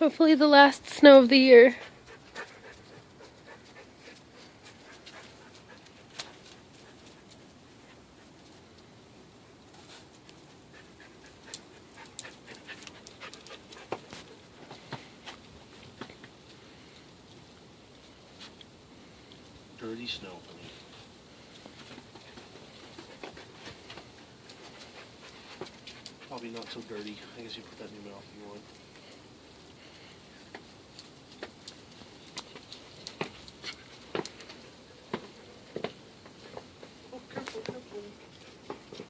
Hopefully the last snow of the year. Dirty snow, honey. Probably not so dirty. I guess you put that in your mouth if you want.